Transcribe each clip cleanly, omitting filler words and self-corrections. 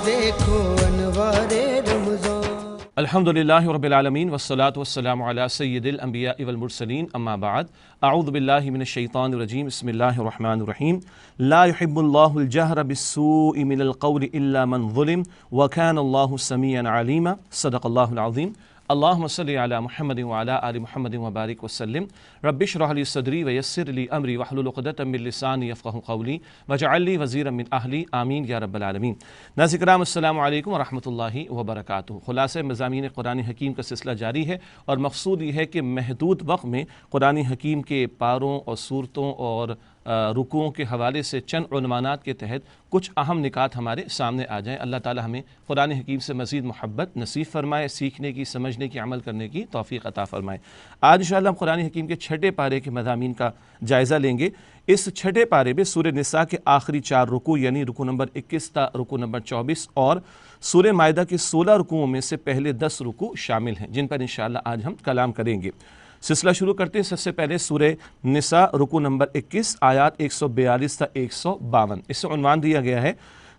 دیکھو انوار رمضان۔ الحمدللہ رب العالمین والصلاة والسلام علی سید الانبیاء والمرسلین، اما بعد، اعوذ باللہ من الشیطان الرجیم، بسم اللہ الرحمن الرحیم۔ لا يحب اللہ الجہر بالسوء من القول الا من ظلم وکان اللہ سمیعا علیما، صدق اللہ العظیم۔ اللہم صلی علی محمد وعلی آل محمد وبارک وسلم۔ رب اشرح لی صدری ویسر لی امری واحلل عقدۃ من لسانی یفقہوا قولی واجعل لی وزیرا من اہلی، آمین یا رب العالمین۔ ناظرین کرام، السلام علیکم ورحمۃ اللہ وبرکاتہ۔ خلاصہ مضامین قرآن حکیم کا سلسلہ جاری ہے، اور مقصود یہ ہے کہ محدود وقت میں قرآن حکیم کے پاروں اور صورتوں اور رکوعوں کے حوالے سے چند عنوانات کے تحت کچھ اہم نکات ہمارے سامنے آ جائیں۔ اللہ تعالی ہمیں قرآن حکیم سے مزید محبت نصیب فرمائے، سیکھنے کی، سمجھنے کی، عمل کرنے کی توفیق عطا فرمائے۔ آج انشاءاللہ ہم قرآن حکیم کے چھٹے پارے کے مضامین کا جائزہ لیں گے۔ اس چھٹے پارے میں سورہ نساء کے آخری 4 رکوع یعنی رکوع نمبر 21 تا رکوع نمبر 24 اور سورہ مائدہ کے 16 رکوعوں میں سے پہلے 10 رکوع شامل ہیں، جن پر انشاءاللہ آج ہم کلام کریں گے۔ سلسلہ شروع کرتے ہیں سب سے پہلے سورہ نساء رکوع نمبر 21 آیات 142 تا 152۔ اس سے عنوان دیا گیا ہے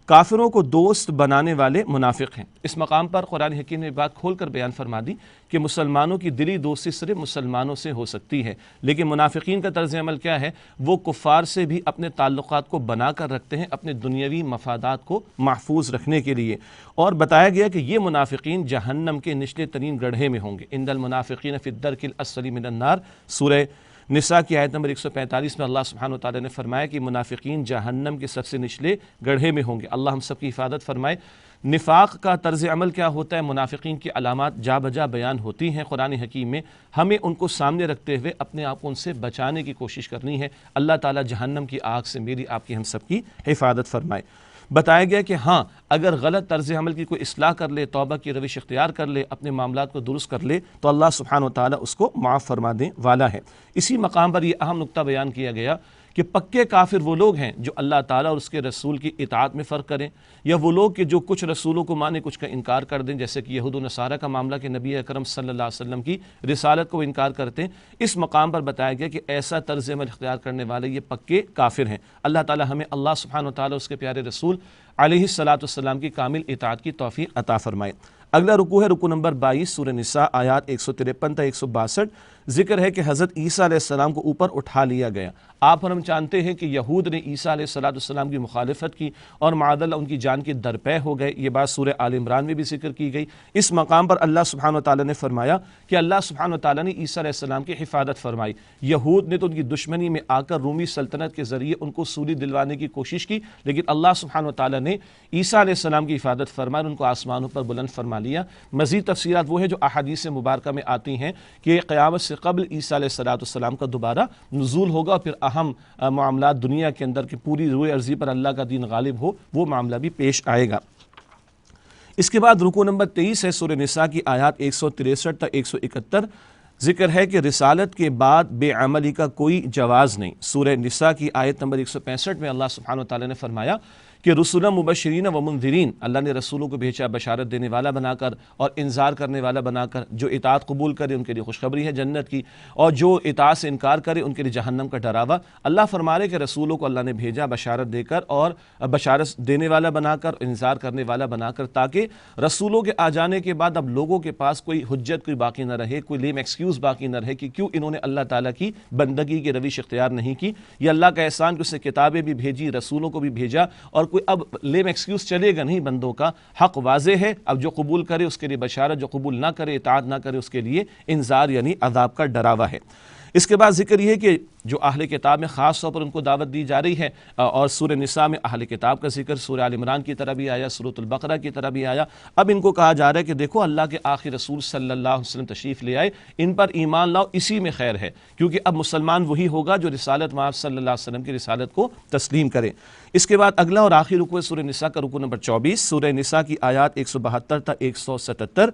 کافروں کو دوست بنانے والے منافق ہیں۔ اس مقام پر قرآن حکیم نے بات کھول کر بیان فرما دی کہ مسلمانوں کی دلی دوستی صرف مسلمانوں سے ہو سکتی ہے، لیکن منافقین کا طرز عمل کیا ہے؟ وہ کفار سے بھی اپنے تعلقات کو بنا کر رکھتے ہیں اپنے دنیاوی مفادات کو محفوظ رکھنے کے لیے، اور بتایا گیا کہ یہ منافقین جہنم کے نچلے ترین گڑھے میں ہوں گے۔ ان المنافقین فی الدرک الاسفل من النار، سورہ نساء کی آیت نمبر 145 میں اللہ سبحانہ وتعالی نے فرمایا کہ منافقین جہنم کے سب سے نچلے گڑھے میں ہوں گے۔ اللہ ہم سب کی حفاظت فرمائے۔ نفاق کا طرز عمل کیا ہوتا ہے؟ منافقین کی علامات جا بجا بیان ہوتی ہیں قرآن حکیم میں، ہمیں ان کو سامنے رکھتے ہوئے اپنے آپ کو ان سے بچانے کی کوشش کرنی ہے۔ اللہ تعالیٰ جہنم کی آگ سے میری آپ کی ہم سب کی حفاظت فرمائے۔ بتایا گیا کہ ہاں، اگر غلط طرز عمل کی کوئی اصلاح کر لے، توبہ کی روش اختیار کر لے، اپنے معاملات کو درست کر لے، تو اللہ سبحانہ وتعالی اس کو معاف فرما دیں والا ہے۔ اسی مقام پر یہ اہم نقطہ بیان کیا گیا کہ پکے کافر وہ لوگ ہیں جو اللہ تعالیٰ اور اس کے رسول کی اطاعت میں فرق کریں، یا وہ لوگ کہ جو کچھ رسولوں کو مانے کچھ کا انکار کر دیں، جیسے کہ یہود و نصارہ کا معاملہ کہ نبی اکرم صلی اللہ علیہ وسلم کی رسالت کو انکار کرتے ہیں۔ اس مقام پر بتایا گیا کہ ایسا طرز عمل اختیار کرنے والے یہ پکے کافر ہیں۔ اللہ تعالیٰ ہمیں اللہ سبحانہ وتعالیٰ اس کے پیارے رسول علیہ السلام کی کامل اطاعت کی توفیق عطا فرمائے۔ اگلا رکوع ہے رکوع نمبر 22 سورہ نساء آیات 153 تا 162۔ ذکر ہے کہ حضرت عیسیٰ علیہ السلام کو اوپر اٹھا لیا گیا۔ آپ اور ہم جانتے ہیں کہ یہود نے عیسیٰ علیہ السلام کی مخالفت کی اور معاذ اللہ ان کی جان کے درپے ہو گئے۔ یہ بات سورہ آل عمران میں بھی ذکر کی گئی۔ اس مقام پر اللہ سبحانہ وتعالی نے فرمایا کہ اللہ سبحانہ وتعالی نے عیسیٰ علیہ السلام کی حفاظت فرمائی۔ یہود نے تو ان کی دشمنی میں آ کر رومی سلطنت کے ذریعے ان کو سولی دلوانے کی کوشش کی، لیکن اللہ سبحانہ وتعالی نے عیسیٰ علیہ السلام کی حفاظت فرمائی اور ان کو آسمانوں پر بلند فرما لیا۔ مزید تفصیلات وہ ہیں جو احادیث مبارکہ میں آتی ہیں کہ قیامت سے قبل عیسیٰ علیہ السلام کا دوبارہ نزول ہوگا، اور پھر اہم معاملات دنیا کے اندر کہ پوری روئے ارضی پر اللہ کا دین غالب ہو، وہ معاملہ بھی پیش آئے گا۔ اس کے بعد رکوع نمبر 23 ہے سورہ نساء کی آیات 163 تا 171۔ ذکر ہے کہ رسالت کے بعد بے عملی کا کوئی جواز نہیں۔ سورہ نساء کی آیت نمبر 165 میں اللہ سبحانہ وتعالی نے فرمایا کہ رسولا مبشرین و منذرین، اللہ نے رسولوں کو بھیجا بشارت دینے والا بنا کر اور انذار کرنے والا بنا کر۔ جو اطاعت قبول کرے ان کے لیے خوشخبری ہے جنت کی، اور جو اطاعت سے انکار کرے ان کے لیے جہنم کا ڈراوا۔ اللہ فرما رہے کہ رسولوں کو اللہ نے بھیجا بشارت دے کر اور بشارت دینے والا بنا کر، انذار کرنے والا بنا کر، تاکہ رسولوں کے آ جانے کے بعد اب لوگوں کے پاس کوئی حجت کوئی باقی نہ رہے، کوئی لیم ایکسکیوز باقی نہ رہے کہ کیوں انہوں نے اللہ تعالیٰ کی بندگی کی روش اختیار نہیں کی۔ یہ اللہ کا احسان کہ اس نے کتابیں بھی بھیجی، رسولوں کو بھی بھیجا، اور کوئی اب لیم ایکسکیوز چلے گا نہیں بندوں کا۔ حق واضح ہے، اب جو قبول کرے اس کے لیے بشارت، جو قبول نہ کرے، اطاعت نہ کرے، اس کے لیے انذار یعنی عذاب کا ڈراوا ہے۔ اس کے بعد ذکر یہ ہے کہ جو اہل کتاب میں خاص طور پر ان کو دعوت دی جا رہی ہے، اور سورہ نساء میں اہل کتاب کا ذکر سورہ آل عمران کی طرح بھی آیا، سورۃ البقرہ کی طرح بھی آیا۔ اب ان کو کہا جا رہا ہے کہ دیکھو اللہ کے آخری رسول صلی اللہ علیہ وسلم تشریف لے آئے، ان پر ایمان لاؤ، اسی میں خیر ہے، کیونکہ اب مسلمان وہی ہوگا جو رسالت محمد صلی اللہ علیہ وسلم کی رسالت کو تسلیم کرے۔ اس کے بعد اگلا اور آخری رکوع سورہ نساء کا رکوع نمبر 24 سورہ نساء کی آیات 172 تا 177۔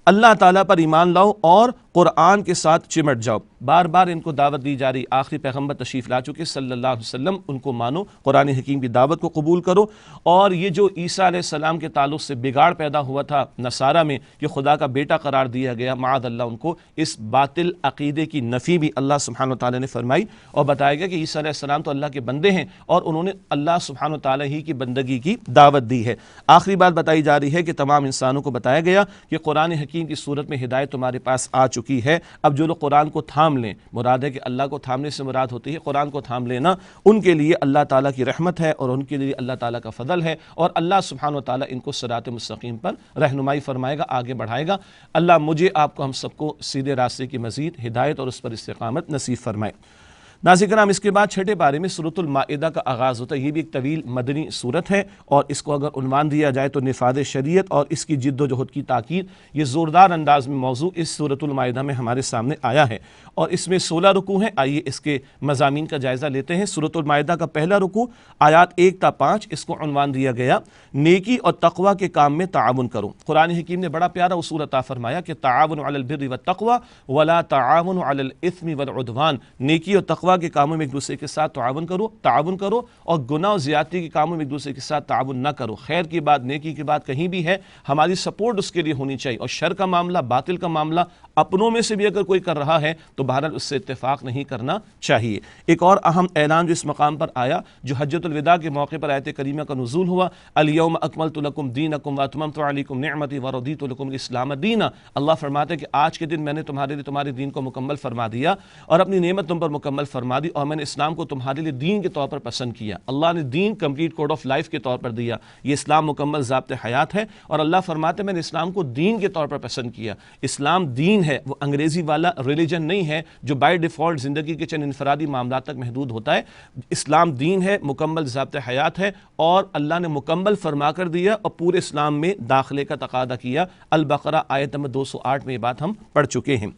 اللہ تعالیٰ پر ایمان لاؤ اور قرآن کے ساتھ چمٹ جاؤ۔ بار بار ان کو دعوت دی جا رہی، آخری آخری پیغمبر تشریف لا چکے صلی اللہ علیہ وسلم، ان کو مانو، قرآن حکیم کی دعوت کو قبول کرو، اور یہ جو عیسیٰ علیہ السلام کے تعلق سے بگاڑ پیدا ہوا تھا نصارہ میں کہ خدا کا بیٹا قرار دیا گیا، معاذ اللہ ان کو، اس باطل عقیدے کی نفی بھی اللہ سبحانہ وتعالی نے فرمائی اور بتایا گیا کہ عیسیٰ علیہ السلام تو اللہ کے بندے ہیں اور انہوں نے اللہ سبحانہ وتعالی ہی کی بندگی کی دعوت دی ہے۔ آخری بات بتائی جا رہی ہے کہ تمام انسانوں کو بتایا گیا کہ قرآن حکیم کی صورت میں ہدایت تمہارے پاس آ چکی ہے، اب جو لوگ قرآن کو تھام لیں، مراد ہے کہ اللہ کو تھامنے سے مراد ہوتی ہے قرآن کو تھام لینا، ان کے لیے اللہ تعالیٰ کی رحمت ہے اور ان کے لیے اللہ تعالیٰ کا فضل ہے، اور اللہ سبحانہ وتعالی ان کو صراط مستقیم پر رہنمائی فرمائے گا، آگے بڑھائے گا۔ اللہ مجھے، آپ کو، ہم سب کو سیدھے راستے کی مزید ہدایت اور اس پر استقامت نصیب فرمائے۔ ناظرین کرام، اس کے بعد چھٹے پارے میں سورۃ المائدہ کا آغاز ہوتا ہے۔ یہ بھی ایک طویل مدنی سورت ہے اور اس کو اگر عنوان دیا جائے تو نفاذ شریعت اور اس کی جد و جہد کی تاکید، یہ زوردار انداز میں موضوع اس سورۃ المائدہ میں ہمارے سامنے آیا ہے، اور اس میں 16 رکوع ہیں۔ آئیے اس کے مضامین کا جائزہ لیتے ہیں۔ سورۃ المائدہ کا پہلا رکوع آیات 1 تا 5، اس کو عنوان دیا گیا نیکی اور تقوی کے کام میں تعاون کرو۔ قرآن حکیم نے بڑا پیارا اصول عطا فرمایا کہ تعاون علی البر والتقوی ولا تعاون علی الاثم والعدوان، نیکی اور تقوی کے کاموں میں ایک دوسرے کے ساتھ تعاون کرو اور گناہ اور زیادتی کے کاموں میں ایک دوسرے کے ساتھ تعاون نہ کرو۔ خیر کی بات، نیکی کی بات کہیں بھی ہے، ہماری سپورٹ اس کے لیے ہونی چاہیے، اور شر کا معاملہ، باطل کا معاملہ اپنوں میں سے بھی اگر کوئی کر رہا ہے تو بہرحال اس سے اتفاق نہیں کرنا چاہیے۔ ایک اور اہم اعلان جو اس مقام پر آیا، جو حجۃ الوداع کے موقع پر آیت کریمہ کا نزول ہوا، الیوم اکملت لکم دینکم واتممت علیکم نعمتی ورضیت لکم الاسلام دینا۔ اللہ فرماتے ہیں کہ آج کے دن میں نے تمہارے لیے تمہارے دین کو مکمل فرما دیا اور اپنی نعمت تم پر مکمل فرما دی، اور میں نے اسلام کو تمہارے لیے دین کے طور پر پسند کیا۔ اللہ نے دین کمپلیٹ کوڈ آف لائف کے طور پر دیا، یہ اسلام مکمل ضابط حیات ہے، اور اللہ فرماتے ہیں میں نے اسلام کو دین کے طور پر پسند کیا۔ اسلام دین ہے، وہ انگریزی والا ریلیجن نہیں ہے جو بائی ڈیفالٹ زندگی کے چند انفرادی معاملات تک محدود ہوتا ہے۔ اسلام دین ہے، مکمل ضابط حیات ہے، اور اللہ نے مکمل فرما کر دیا اور پورے اسلام میں داخلے کا تقاضا کیا۔ البقرہ آیت نمبر 208 میں یہ بات ہم پڑھ چکے ہیں۔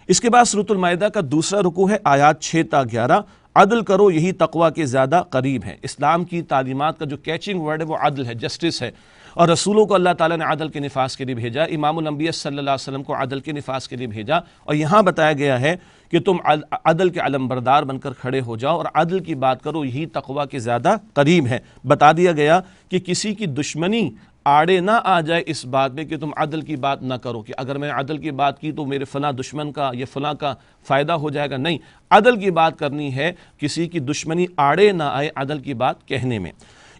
اس کے بعد سورۃ المائدہ کا دوسرا رکوع ہے، آیات 6 تا 11، عدل کرو یہی تقوی کے زیادہ قریب ہے۔ اسلام کی تعلیمات کا جو کیچنگ ورڈ ہے وہ عدل ہے، جسٹس ہے، اور رسولوں کو اللہ تعالیٰ نے عدل کے نفاذ کے لیے بھیجا، امام الانبیاء صلی اللہ علیہ وسلم کو عدل کے نفاذ کے لیے بھیجا، اور یہاں بتایا گیا ہے کہ تم عدل کے علمبردار بن کر کھڑے ہو جاؤ اور عدل کی بات کرو، یہی تقوی کے زیادہ قریب ہے۔ بتا دیا گیا کہ کسی کی دشمنی آڑے نہ آ جائے اس بات میں کہ تم عدل کی بات نہ کرو، کہ اگر میں عدل کی بات کی تو میرے فلاں دشمن کا یا فلاں کا فائدہ ہو جائے گا، نہیں، عدل کی بات کرنی ہے، کسی کی دشمنی آڑے نہ آئے عدل کی بات کہنے میں۔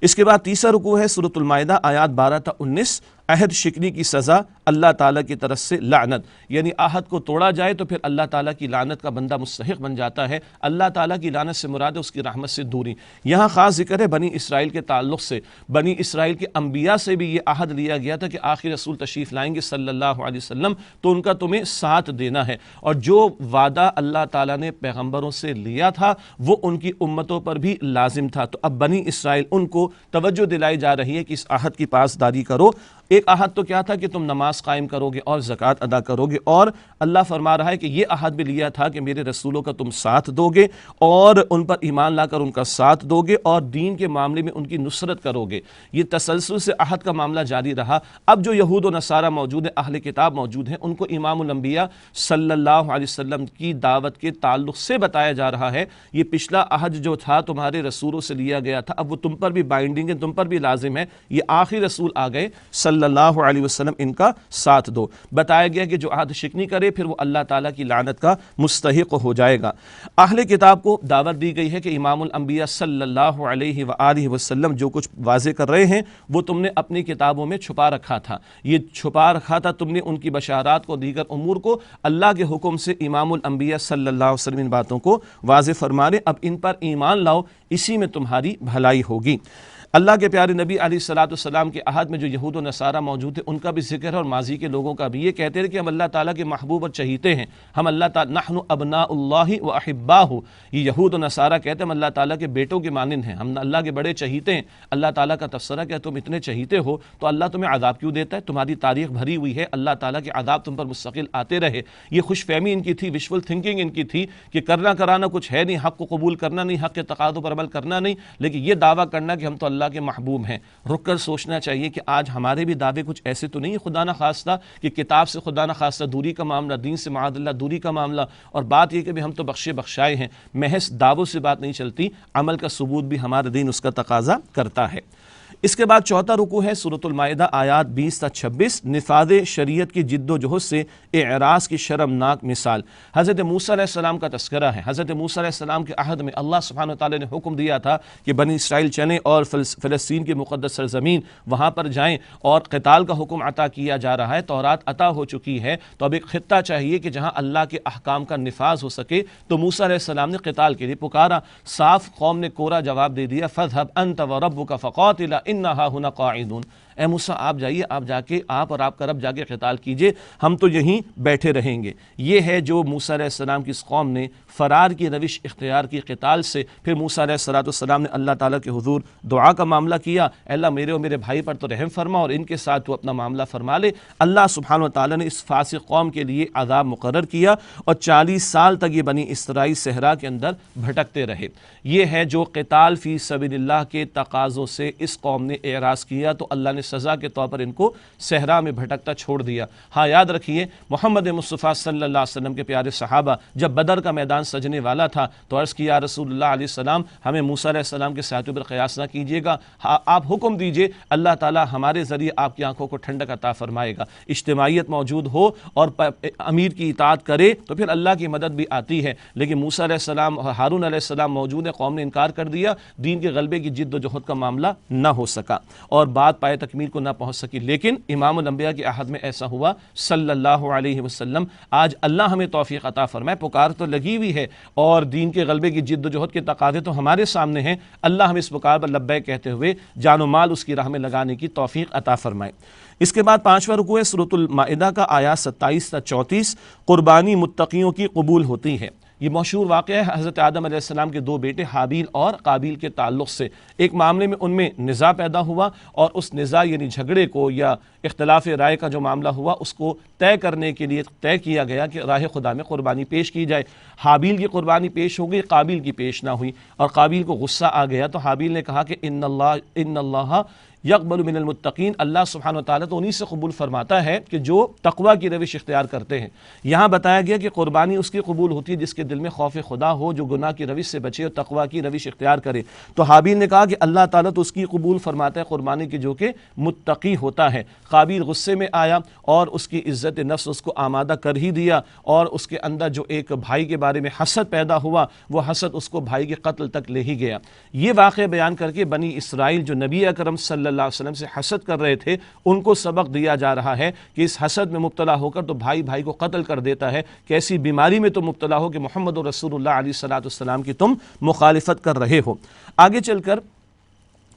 اس کے بعد تیسرا رکوع ہے سورۃ المائدہ، آیات 12 تا 19، عہد شکنی کی سزا اللہ تعالیٰ کی طرف سے لعنت، یعنی عہد کو توڑا جائے تو پھر اللہ تعالیٰ کی لعنت کا بندہ مستحق بن جاتا ہے۔ اللہ تعالیٰ کی لعنت سے مراد ہے اس کی رحمت سے دوری۔ یہاں خاص ذکر ہے بنی اسرائیل کے تعلق سے، بنی اسرائیل کے انبیاء سے بھی یہ عہد لیا گیا تھا کہ آخری رسول تشریف لائیں گے صلی اللہ علیہ وسلم تو ان کا تمہیں ساتھ دینا ہے، اور جو وعدہ اللہ تعالیٰ نے پیغمبروں سے لیا تھا وہ ان کی امتوں پر بھی لازم تھا۔ تو اب بنی اسرائیل ان کو توجہ دلائی جا رہی ہے کہ اس عہد کی پاسداری کرو۔ ایک عہد تو کیا تھا کہ تم نماز قائم کرو گے اور زکوٰۃ ادا کرو گے، اور اللہ فرما رہا ہے کہ یہ عہد بھی لیا تھا کہ میرے رسولوں کا تم ساتھ دو گے اور ان پر ایمان لا کر ان کا ساتھ دو گے اور دین کے معاملے میں ان کی نصرت کرو گے۔ یہ تسلسل سے عہد کا معاملہ جاری رہا۔ اب جو یہود و نصارہ موجود ہیں، اہل کتاب موجود ہیں، ان کو امام الانبیاء صلی اللہ علیہ وسلم کی دعوت کے تعلق سے بتایا جا رہا ہے یہ پچھلا عہد جو تھا تمہارے رسولوں سے لیا گیا تھا، اب وہ تم پر بھی بائنڈنگ ہے، تم پر بھی لازم ہے۔ یہ آخری رسول آ گئے صلی اللہ علیہ وسلم، ان کا ساتھ دو۔ بتایا گیا کہ جو عہد شکنی کرے پھر وہ اللہ تعالیٰ کی لعنت کا مستحق ہو جائے گا۔ اہل کتاب کو دعوت دی گئی ہے کہ امام الانبیاء صلی اللہ علیہ وآلہ وسلم جو کچھ واضح کر رہے ہیں وہ تم نے اپنی کتابوں میں چھپا رکھا تھا، یہ چھپا رکھا تھا تم نے ان کی بشارات کو، دیگر امور کو، اللہ کے حکم سے امام الانبیاء صلی اللہ علیہ وسلم ان باتوں کو واضح فرما رہے، اب ان پر ایمان لاؤ، اسی میں تمہاری بھلائی ہوگی۔ اللہ کے پیارے نبی علیہ الصلوۃ والسلام کے عہد میں جو یہود و نصارہ موجود ہیں ان کا بھی ذکر ہے، اور ماضی کے لوگوں کا بھی۔ یہ کہتے ہیں کہ ہم اللہ تعالیٰ کے محبوب اور چہیتے ہیں، ہم اللہ تعالیٰ نحن ابناء اللہ و احباہ، یہ یہود و نصارہ کہتے ہیں ہم اللہ تعالیٰ کے بیٹوں کے مانند ہیں، ہم اللہ کے بڑے چہیتے ہیں۔ اللہ تعالیٰ کا تبصرہ کہ تم اتنے چہیتے ہو تو اللہ تمہیں عذاب کیوں دیتا ہے؟ تمہاری تاریخ بھری ہوئی ہے اللہ تعالیٰ کے عذاب تم پر مستقل آتے رہے۔ یہ خوش فہمی ان کی تھی، وشفل تھنکنگ ان کی تھی کہ کرنا کرانا کچھ ہے نہیں، حق کو قبول کرنا نہیں، حق کے تقاضوں پر عمل کرنا نہیں، لیکن یہ دعویٰ کرنا کہ ہم تو اللہ اللہ کے محبوب ہیں۔ رک کر سوچنا چاہیے کہ آج ہمارے بھی دعوے کچھ ایسے تو نہیں خدا نہ خواستہ کہ کتاب سے خدا نہ خواستہ دوری کا معاملہ، دین سے معاذ اللہ دوری کا معاملہ، اور بات یہ کہ ہم تو بخشے بخشائے ہیں۔ محض دعووں سے بات نہیں چلتی، عمل کا ثبوت بھی ہمارا دین اس کا تقاضا کرتا ہے۔ اس کے بعد چوتھا رکوع ہے سورۃ المائدہ آیات 20 تا 26، نفاذ شریعت کی جد و جہد سے اعراض کی شرمناک مثال۔ حضرت موسیٰ علیہ السلام کا تذکرہ ہے۔ حضرت موسیٰ علیہ السلام کے عہد میں اللہ سبحانہ وتعالی نے حکم دیا تھا کہ بنی اسرائیل چلیں اور فلسطین کی مقدس سرزمین وہاں پر جائیں، اور قتال کا حکم عطا کیا جا رہا ہے، تورات عطا ہو چکی ہے، تو اب ایک خطہ چاہیے کہ جہاں اللہ کے احکام کا نفاذ ہو سکے۔ تو موسیٰ علیہ السلام نے قتال کے لیے پکارا، صاف قوم نے کورا جواب دے دیا، فَاذْهَبْ أَنْتَ وَرَبُّكَ فَقَاتِلَا إِنَّا هَاهُنَا قَاعِدُونَ۔ اے موسیٰ آپ جائیے، آپ جا کے آپ اور آپ کا رب جا کے قتال کیجئے، ہم تو یہیں بیٹھے رہیں گے۔ یہ ہے جو موسیٰ علیہ السلام کی اس قوم نے فرار کی روش اختیار کی قتال سے۔ پھر موسیٰ علیہ السلام نے اللہ تعالیٰ کے حضور دعا کا معاملہ کیا، اے اللہ میرے اور میرے بھائی پر تو رحم فرما اور ان کے ساتھ تو اپنا معاملہ فرما لے۔ اللہ سبحانہ وتعالیٰ نے اس فاسق قوم کے لیے عذاب مقرر کیا، اور 40 سال تک یہ بنی اسرائیل صحرا کے اندر بھٹکتے رہے۔ یہ ہے جو قتال فی سبیل اللہ کے تقاضوں سے اس قوم نے اعراض کیا، تو اللہ نے سزا کے طور پر ان کو صحرا میں بھٹکتا چھوڑ دیا۔ ہاں یاد رکھیے، محمد مصطفیٰ صلی اللہ علیہ وسلم کے پیارے صحابہ جب بدر کا میدان سجنے والا تھا تو عرض کیا رسول اللہ علیہ السلام ہمیں موسیٰ علیہ السلام کے ساتھیوں پر قیاس نہ کیجیے گا، آپ حکم دیجئے، اللہ تعالیٰ ہمارے ذریعے آپ کی آنکھوں کو ٹھنڈک عطا فرمائے گا۔ اجتماعیت موجود ہو اور امیر کی اطاعت کرے تو پھر اللہ کی مدد بھی آتی ہے، لیکن موسیٰ علیہ السلام اور ہارون علیہ السلام موجود ہے، قوم نے انکار کر دیا، دین کے غلبے کی جد و جہد کا معاملہ نہ ہو سکا اور بات پائے تکمیل کو نہ پہنچ سکی۔ لیکن امام الانبیاء کے عہد میں ایسا ہوا صلی اللہ علیہ وسلم۔ آج اللہ ہمیں توفیق عطا فرمائے، پکار تو لگی ہوئی ہے اور دین کے غلبے کی جد و جہد کے تقاضے تو ہمارے سامنے ہیں، اللہ ہمیں اس پکار پر لبیک کہتے ہوئے جان و مال اس کی راہ میں لگانے کی توفیق عطا فرمائے۔ اس کے بعد 5واں رکوع ہے سورۃ المائدہ کا آیات 27 تا 34، قربانی متقیوں کی قبول ہوتی ہے۔ یہ مشہور واقعہ ہے حضرت آدم علیہ السلام کے دو بیٹے حابیل اور قابیل کے تعلق سے۔ ایک معاملے میں ان میں نزاع پیدا ہوا، اور اس نزاع یعنی جھگڑے کو یا اختلاف رائے کا جو معاملہ ہوا اس کو طے کرنے کے لیے طے کیا گیا کہ راہ خدا میں قربانی پیش کی جائے۔ حابیل کی قربانی پیش ہو گئی، قابیل کی پیش نہ ہوئی، اور قابیل کو غصہ آ گیا تو حابیل نے کہا کہ ان اللہ یقبل من المتقین، اللہ سبحانہ وتعالیٰ تو انہی سے قبول فرماتا ہے کہ جو تقوی کی روش اختیار کرتے ہیں۔ یہاں بتایا گیا کہ قربانی اس کی قبول ہوتی ہے جس کے دل میں خوف خدا ہو، جو گناہ کی روش سے بچے اور تقوی کی روش اختیار کرے۔ تو حابیل نے کہا کہ اللہ تعالیٰ تو اس کی قبول فرماتا ہے قربانی کی جو کہ متقی ہوتا ہے۔ قابیل غصے میں آیا اور اس کی عزت نفس اس کو آمادہ کر ہی دیا، اور اس کے اندر جو ایک بھائی کے بارے میں حسد پیدا ہوا، وہ حسد اس کو بھائی کے قتل تک لے ہی گیا۔ یہ واقعہ بیان کر کے بنی اسرائیل جو نبی اکرم صلی اللہ علیہ وسلم سے حسد کر رہے تھے ان کو سبق دیا جا رہا ہے کہ اس حسد میں مبتلا ہو کر تو بھائی بھائی کو قتل کر دیتا ہے، کہ ایسی بیماری میں تو مبتلا ہو کہ محمد رسول اللہ علیہ السلام کی تم مخالفت کر رہے ہو۔ آگے چل کر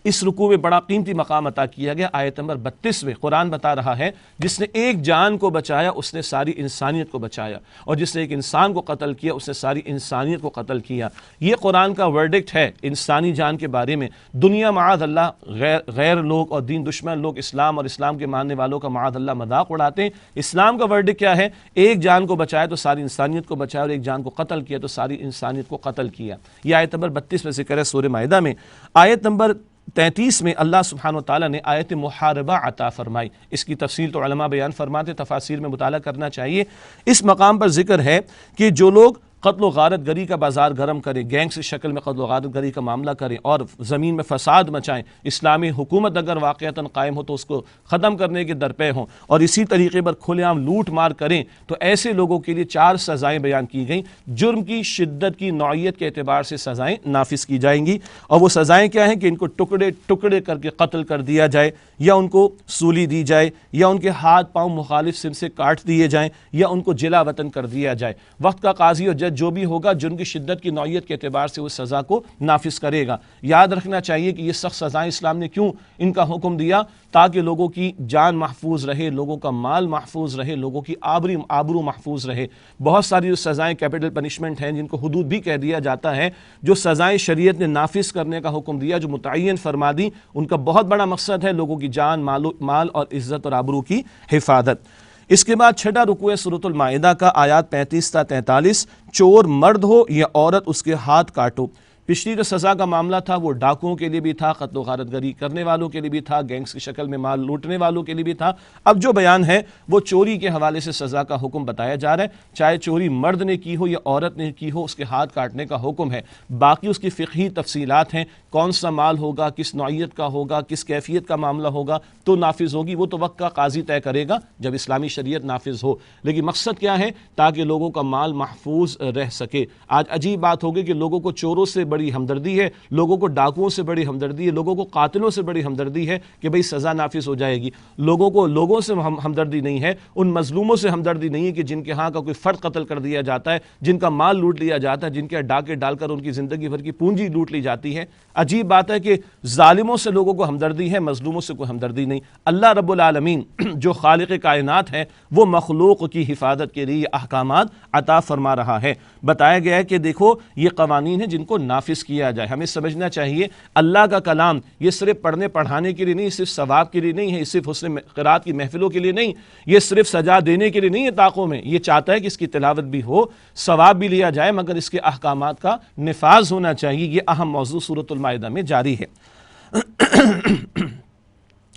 اس رکوع میں بڑا قیمتی مقام عطا کیا گیا۔ آیت نمبر 32 میں قرآن بتا رہا ہے جس نے ایک جان کو بچایا اس نے ساری انسانیت کو بچایا، اور جس نے ایک انسان کو قتل کیا اس نے ساری انسانیت کو قتل کیا۔ یہ قرآن کا ورڈکٹ ہے انسانی جان کے بارے میں۔ دنیا معاذ اللہ غیر لوگ اور دین دشمن لوگ اسلام اور اسلام کے ماننے والوں کا معاذ اللہ مذاق اڑاتے ہیں۔ اسلام کا ورڈکٹ کیا ہے؟ ایک جان کو بچایا تو ساری انسانیت کو بچایا، اور ایک جان کو قتل کیا تو ساری انسانیت کو قتل کیا۔ یہ آیت نمبر 32 میں ذکر ہے سورہ مائدہ میں۔ آیت نمبر 33 میں اللہ سبحانہ وتعالیٰ نے آیت محاربہ عطا فرمائی۔ اس کی تفصیل تو علماء بیان فرماتے، تفاسیر میں مطالعہ کرنا چاہیے۔ اس مقام پر ذکر ہے کہ جو لوگ قتل و غارت گری کا بازار گرم کریں، گینگ سے شکل میں قتل و غارت گری کا معاملہ کریں اور زمین میں فساد مچائیں، اسلامی حکومت اگر واقعتاً قائم ہو تو اس کو ختم کرنے کے درپے ہوں، اور اسی طریقے پر کھلے عام لوٹ مار کریں، تو ایسے لوگوں کے لیے 4 سزائیں بیان کی گئیں۔ جرم کی شدت کی نوعیت کے اعتبار سے سزائیں نافذ کی جائیں گی، اور وہ سزائیں کیا ہیں کہ ان کو ٹکڑے ٹکڑے کر کے قتل کر دیا جائے، یا ان کو سولی دی جائے، یا ان کے ہاتھ پاؤں مخالف سم سے کاٹ دیے جائیں، یا ان کو جلا وطن کر دیا جائے۔ وقت کا قاضی اور جج جو بھی ہوگا جرم کی شدت کی نوعیت کے اعتبار سے وہ سزا کو نافذ کرے گا۔ یاد رکھنا چاہیے کہ یہ سخت سزائیں اسلام نے کیوں ان کا حکم دیا؟ تاکہ لوگوں کی جان محفوظ رہے، لوگوں کا مال محفوظ رہے، لوگوں کی آبرو محفوظ رہے۔ بہت ساری جو سزائیں کیپٹل پنشمنٹ ہیں جن کو حدود بھی کہہ دیا جاتا ہے، جو سزائیں شریعت نے نافذ کرنے کا حکم دیا، جو متعین فرما دی، ان کا بہت بڑا مقصد ہے لوگوں کی جان مال اور عزت اور آبرو کی حفاظت۔ اس کے بعد 6واں رکوع ہے سورۃ المائدہ کا آیات 35 تا 43، چور مرد ہو یا عورت اس کے ہاتھ کاٹو۔ پچھلی جو سزا کا معاملہ تھا وہ ڈاکوؤں کے لیے بھی تھا، قتل و غارت گری کرنے والوں کے لیے بھی تھا، گینگز کی شکل میں مال لوٹنے والوں کے لیے بھی تھا۔ اب جو بیان ہے وہ چوری کے حوالے سے سزا کا حکم بتایا جا رہا ہے، چاہے چوری مرد نے کی ہو یا عورت نے کی ہو، اس کے ہاتھ کاٹنے کا حکم ہے۔ باقی اس کی فقہی تفصیلات ہیں، کون سا مال ہوگا، کس نوعیت کا ہوگا، کس کیفیت کا معاملہ ہوگا تو نافذ ہوگی، وہ تو وقت کا قاضی طے کرے گا جب اسلامی شریعت نافذ ہو۔ لیکن مقصد کیا ہے؟ تاکہ لوگوں کا مال محفوظ رہ سکے۔ آج عجیب بات ہوگی کہ لوگوں کو چوروں سے بڑی ہمدردی ہے، لوگوں کو ڈاکوؤں سے بڑی ہمدردی ہے، لوگوں کو قاتلوں سے بڑی ہمدردی ہے کہ بھئی سزا نافذ ہو جائے گی۔ لوگوں کو لوگوں سے ہمدردی نہیں ہے، ان مظلوموں سے ہمدردی نہیں ہے کہ جن کے ہاں کا کوئی فرد قتل کر دیا جاتا ہے، جن کا مال لوٹ لیا جاتا ہے، جن کے ڈاکے ڈال کر ان کی زندگی بھر کی پونجی لوٹ لی جاتی ہے۔ عجیب بات ہے کہ ظالموں سے لوگوں کو ہمدردی ہے، مظلوموں سے کوئی ہمدردی نہیں۔ اللہ رب العالمین جو خالق کائنات ہے وہ مخلوق کی حفاظت کے لیے احکامات عطا فرما رہا ہے۔ بتایا گیا ہے کہ دیکھو یہ قوانین ہیں جن کو نافذ کیا جائے۔ ہمیں سمجھنا چاہیے اللہ کا کلام یہ صرف پڑھنے پڑھانے کے لیے نہیں، صرف ثواب کے لیے نہیں ہے، صرف حسن قرات کی محفلوں کے لیے نہیں، یہ صرف سجا دینے کے لیے نہیں ہے طاقوں میں، یہ چاہتا ہے کہ اس کی تلاوت بھی ہو، ثواب بھی لیا جائے، مگر اس کے احکامات کا نفاذ ہونا چاہیے۔ یہ اہم موضوع سورۃ المائدہ میں جاری ہے۔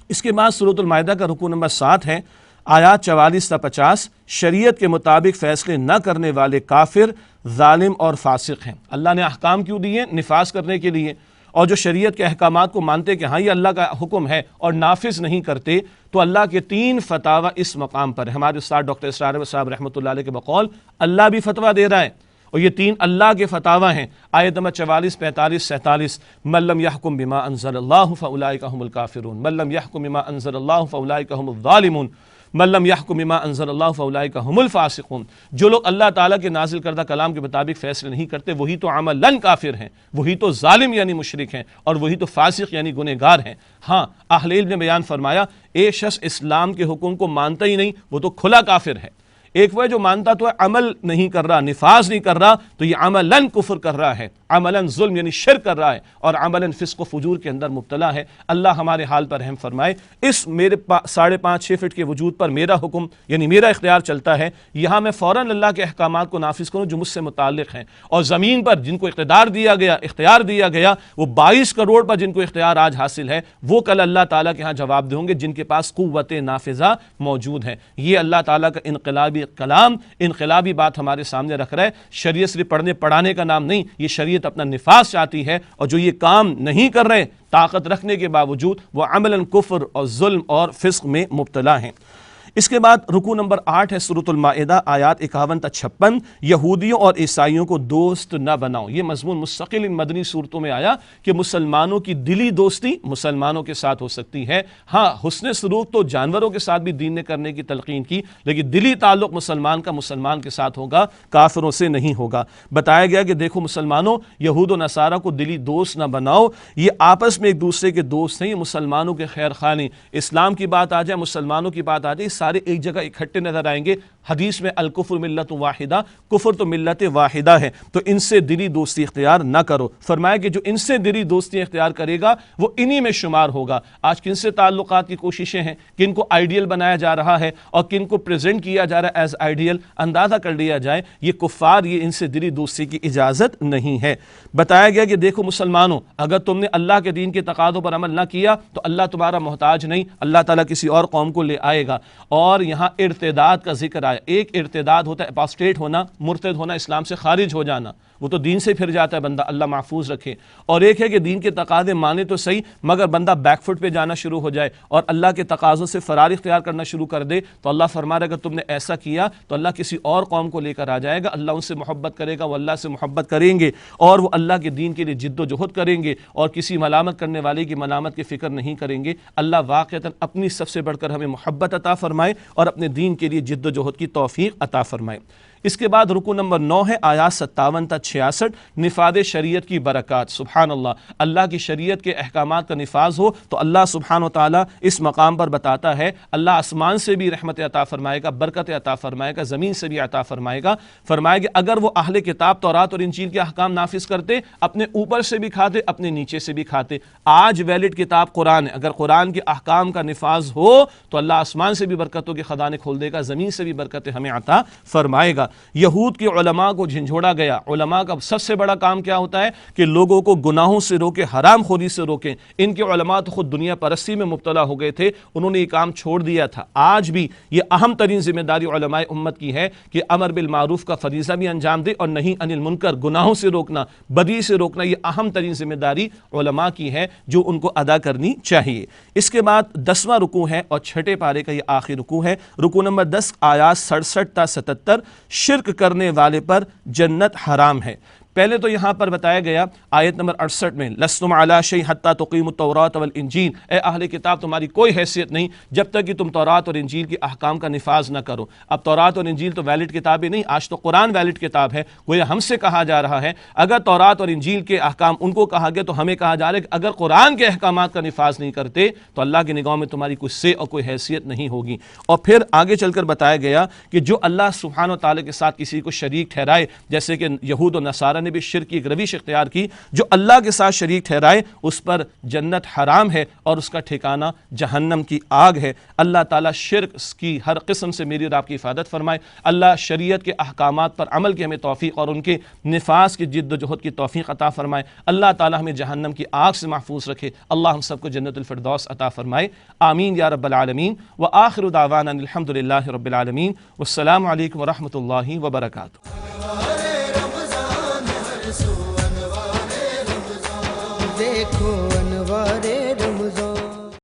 اس کے بعد سورۃ المائدہ کا رکوع نمبر 7 ہے، آیات 44 تا 50۔ شریعت کے مطابق فیصلے نہ کرنے والے کافر، ظالم اور فاسق ہیں۔ اللہ نے احکام کیوں دیے؟ نفاذ کرنے کے لیے۔ اور جو شریعت کے احکامات کو مانتے کہ ہاں یہ اللہ کا حکم ہے اور نافذ نہیں کرتے، تو اللہ کے 3 فتاوی اس مقام پر ہے۔ ہمارے استاد ڈاکٹر اسرار احمد صاحب رحمۃ اللہ علیہ کے بقول اللہ بھی فتویٰ دے رہا ہے، اور یہ 3 اللہ کے فتاوی ہیں۔ آیت نمبر 44، 45، 47۔ من لم يحكم بما انزل اللہ فاولئک هم الکافرون، من لم يحكم بما انزل اللہ فاولئک هم الظالمون، من لم يحكم بما انزل اللہ فاولئک هم الفاسقون۔ جو لوگ اللہ تعالیٰ کے نازل کردہ کلام کے مطابق فیصلے نہیں کرتے وہی تو عملاً کافر ہیں، وہی تو ظالم یعنی مشرک ہیں، اور وہی تو فاسق یعنی گنہگار ہیں۔ ہاں اہل علم نے بیان فرمایا ایک شخص اسلام کے حکم کو مانتا ہی نہیں وہ تو کھلا کافر ہے۔ ایک وہ جو مانتا تو ہے عمل نہیں کر رہا، نفاذ نہیں کر رہا، تو یہ عملاً کفر کر رہا ہے، عملاً ظلم یعنی شرک کر رہا ہے، اور عملاً فسق و فجور کے اندر مبتلا ہے۔ اللہ ہمارے حال پر رحم فرمائے۔ اس میرے 5.5-6 فٹ کے وجود پر میرا حکم یعنی میرا اختیار چلتا ہے، یہاں میں فوراً اللہ کے احکامات کو نافذ کروں جو مجھ سے متعلق ہیں، اور زمین پر جن کو اقتدار دیا گیا، اختیار دیا گیا، وہ 22 کروڑ پر جن کو اختیار آج حاصل ہے، وہ کل اللہ تعالیٰ کے ہاں جواب دیں گے جن کے پاس قوت نافذہ موجود ہے۔ یہ اللہ تعالیٰ کا انقلابی کلام، انقلابی بات ہمارے سامنے رکھ رہا ہے۔ شریعت صرف پڑھنے پڑھانے کا نام نہیں، یہ شریعت اپنا نفاذ چاہتی ہے، اور جو یہ کام نہیں کر رہے طاقت رکھنے کے باوجود وہ عملاً کفر اور ظلم اور فسق میں مبتلا ہیں۔ اس کے بعد رکوع نمبر 8 ہے سورۃ المائدہ، آیات 51 تا 56۔ یہودیوں اور عیسائیوں کو دوست نہ بناؤ۔ یہ مضمون مستقل ان مدنی صورتوں میں آیا کہ مسلمانوں کی دلی دوستی مسلمانوں کے ساتھ ہو سکتی ہے۔ ہاں حسن سلوک تو جانوروں کے ساتھ بھی دین نے کرنے کی تلقین کی، لیکن دلی تعلق مسلمان کا مسلمان کے ساتھ ہوگا، کافروں سے نہیں ہوگا۔ بتایا گیا کہ دیکھو مسلمانوں، یہود و نصارہ کو دلی دوست نہ بناؤ، یہ آپس میں ایک دوسرے کے دوست ہیں، یہ مسلمانوں کے خیر خواہ نہیں۔ اسلام کی بات آ جائے، مسلمانوں کی بات آ جائے، سارے ایک جگہ اکٹھے نظر آئیں گے۔ حدیث میں الکفر ملت واحدہ، کفر تو ملت واحدہ ہے، تو ان سے دلی دوستی اختیار نہ کرو۔ فرمایا کہ جو ان سے دلی دوستی اختیار کرے گا وہ انہی میں شمار ہوگا۔ آج کن سے تعلقات کی کوششیں ہیں، کن کو آئیڈیل بنایا جا رہا ہے اور کن کو پریزنٹ کیا جا رہا ہے ایز آئیڈیل، اندازہ کر لیا جائے یہ کفار، یہ ان سے دلی دوستی کی اجازت نہیں ہے۔ بتایا گیا کہ دیکھو مسلمانوں، اگر تم نے اللہ کے دین کے تقاضوں پر عمل نہ کیا تو اللہ تمہارا محتاج نہیں، اللہ تعالیٰ کسی اور قوم کو لے آئے گا۔ اور یہاں ارتداد کا ذکر آیا۔ ایک ارتداد ہوتا ہے اپاسٹیٹ ہونا، مرتد ہونا، اسلام سے خارج ہو جانا، وہ تو دین سے پھر جاتا ہے بندہ، اللہ محفوظ رکھے۔ اور ایک ہے کہ دین کے تقاضے مانے تو صحیح مگر بندہ بیک فٹ پہ جانا شروع ہو جائے اور اللہ کے تقاضوں سے فرار اختیار کرنا شروع کر دے، تو اللہ فرما رہا ہے اگر تم نے ایسا کیا تو اللہ کسی اور قوم کو لے کر آ جائے گا، اللہ ان سے محبت کرے گا، وہ اللہ سے محبت کریں گے اور وہ اللہ کے دین کے لیے جد و جہد کریں گے اور کسی ملامت کرنے والے کی ملامت کی فکر نہیں کریں گے۔ اللہ واقعتاً اپنی سب سے بڑھ کر ہمیں محبت عطا فرمائے اور اپنے دین کے لیے جد و جہد کی توفیق عطا فرمائے۔ اس کے بعد رکوع نمبر 9 ہے، آیات 57 تا 66۔ نفاذ شریعت کی برکات، سبحان اللہ، اللہ کی شریعت کے احکامات کا نفاذ ہو تو اللہ سبحانہ و تعالیٰ اس مقام پر بتاتا ہے اللہ آسمان سے بھی رحمت عطا فرمائے گا، برکت عطا فرمائے گا، زمین سے بھی عطا فرمائے گا۔ فرمائے کہ اگر وہ اہل کتاب تورات اور انجیل کے احکام نافذ کرتے، اپنے اوپر سے بھی کھاتے، اپنے نیچے سے بھی کھاتے۔ آج ویلڈ کتاب قرآن ہے، اگر قرآن کے احکام کا نفاذ ہو تو اللہ آسمان سے بھی برکتوں کے خزانے کھول دے گا، زمین سے بھی برکتیں ہمیں عطا فرمائے گا۔ یہود کے علماء کو جھنجھوڑا گیا. علماء کا سب سے بڑا کام کیا ہوتا ہے کہ لوگوں کو گناہوں سے روکے, حرام خوری سے روکیں. ان کے علماء تو خود دنیا پرستی میں مبتلا ہو گئے تھے, انہوں نے یہ کام چھوڑ دیا تھا. آج بھی یہ اہم ترین ذمہ داری علماء امت کی ہے کہ امر بالمعروف کا فریضہ بھی انجام دے اور نہی عن المنکر, گناہوں سے روکنا, بدی سے روکنا, یہ اہم ترین ذمہ داری علماء کی ہے جو ان کو ادا کرنی چاہیے. اس کے بعد 10واں رکوع ہے اور چھٹے پارے کا یہ آخری رکوع ہے. رکوع نمبر 10 آیات 67 تا 77. شرک کرنے والے پر جنت حرام ہے. پہلے تو یہاں پر بتایا گیا آیت نمبر 68 میں لستم علی شیء حتی تقیموا التوراۃ والانجیل, اے اہل کتاب تمہاری کوئی حیثیت نہیں جب تک کہ تم تورات اور انجیل کے احکام کا نفاذ نہ کرو. اب تورات اور انجیل تو ویلڈ کتابیں نہیں, آج تو قرآن ویلڈ کتاب ہے. گویا ہم سے کہا جا رہا ہے اگر تورات اور انجیل کے احکام ان کو کہا گیا تو ہمیں کہا جا رہا ہے کہ اگر قرآن کے احکامات کا نفاذ نہیں کرتے تو اللہ کی نگاہوں میں تمہاری کوئی سے اور کوئی حیثیت نہیں ہوگی. اور پھر آگے چل کر بتایا گیا کہ جو اللہ سبحانہ و تعالیٰ کے ساتھ کسی کو شریک ٹھہرائے, جیسے کہ یہود و نصارہ نے بھی شرک کی ایک روش اختیار کی, جو اللہ کے ساتھ شریک ٹھہرائے اس پر جنت حرام ہے اور اس کا ٹھکانہ جہنم کی آگ ہے. اللہ تعالیٰ شرک کی ہر قسم سے میری اور آپ کی حفاظت فرمائے. اللہ شریعت کے احکامات پر عمل کی ہمیں توفیق اور ان کے نفاذ کی جد و جہد کی توفیق عطا فرمائے. اللہ تعالیٰ ہمیں جہنم کی آگ سے محفوظ رکھے. اللہ ہم سب کو جنت الفردوس عطا فرمائے. آمین یا رب العالمین. وآخر دعوانا الحمد للہ رب العالمین. والسلام علیکم ورحمۃ اللہ وبرکاتہ. دیکھو انوار رمضان.